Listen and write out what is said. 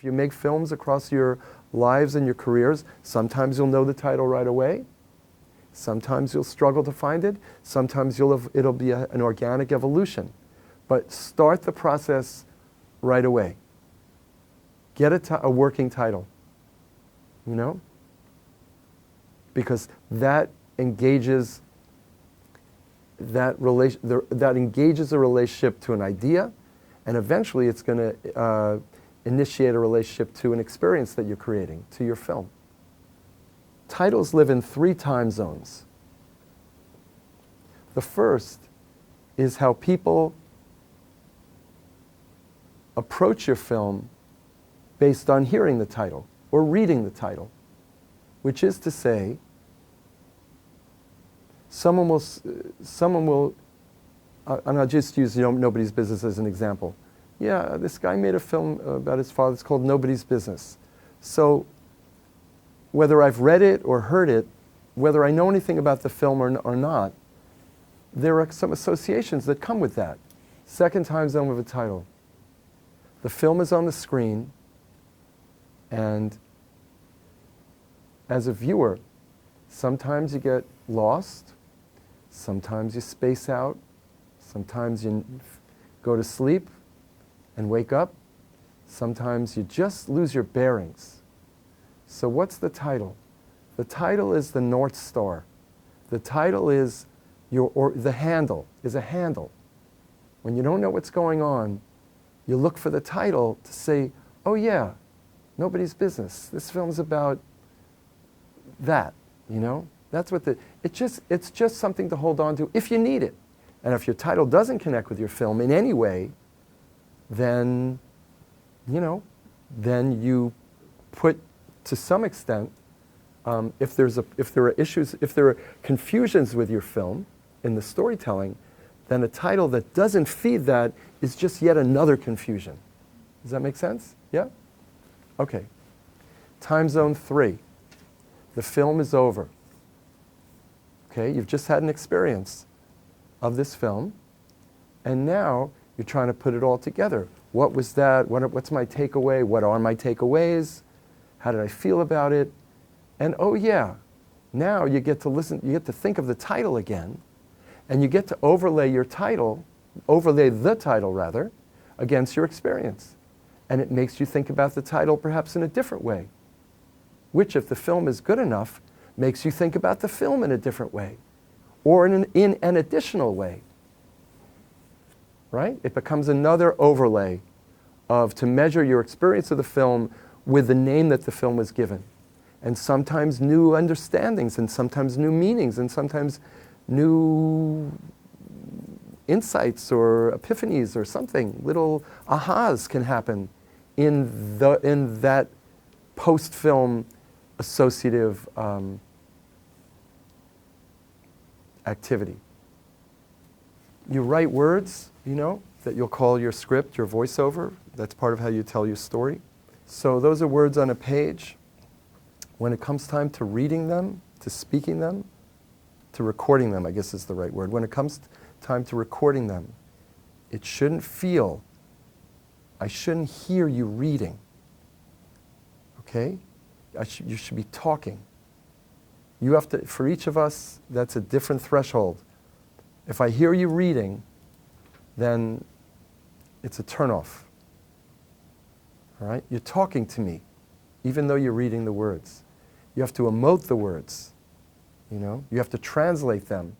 If you make films across your lives and your careers, sometimes you'll know the title right away. Sometimes you'll struggle to find it. Sometimes it'll be an organic evolution. But start the process right away. Get a working title, you know? Because that engages that engages a relationship to an idea, and eventually it's going to initiate a relationship to an experience that you're creating, to your film. Titles live in 3 time zones. The first is how people approach your film based on hearing the title or reading the title, which is to say, someone will, and I'll just use Nobody's Business as an example. Yeah, this guy made a film about his father. It's called Nobody's Business. So whether I've read it or heard it, whether I know anything about the film or not, there are some associations that come with that. Second time zone of a title. The film is on the screen, and as a viewer, sometimes you get lost, sometimes you space out, sometimes you go to sleep and wake up, sometimes you just lose your bearings. So what's the title? The title is the North Star. The title is the handle is a handle. When you don't know what's going on, you look for the title to say, oh yeah, Nobody's Business. This film's about that, you know? That's what it's just something to hold on to if you need it. And if your title doesn't connect with your film in any way, then, you know, then you put, to some extent, if there are issues, if there are confusions with your film in the storytelling, then a title that doesn't feed that is just yet another confusion. Does that make sense? Yeah? Okay. Time zone 3. The film is over. Okay, you've just had an experience of this film, and now you're trying to put it all together. What was that? What's my takeaway? What are my takeaways? How did I feel about it? And oh yeah, now you get to listen, you get to think of the title again, and you get to overlay the title rather, against your experience. And it makes you think about the title perhaps in a different way, which, if the film is good enough, makes you think about the film in a different way, or in an additional way, right? It becomes another overlay to measure your experience of the film with the name that the film was given. And sometimes new understandings, and sometimes new meanings, and sometimes new insights or epiphanies or something. Little ahas can happen in that post-film associative activity. You write words, you know, that you'll call your script, your voiceover. That's part of how you tell your story. So those are words on a page. When it comes time to reading them, to speaking them, to recording them, I guess is the right word. When it comes time to recording them, it shouldn't feel, I shouldn't hear you reading. Okay? You should be talking. You have to, for each of us, that's a different threshold. If I hear you reading, then it's a turnoff. All right? You're talking to me, even though you're reading the words. You have to emote the words. You know? You have to translate them.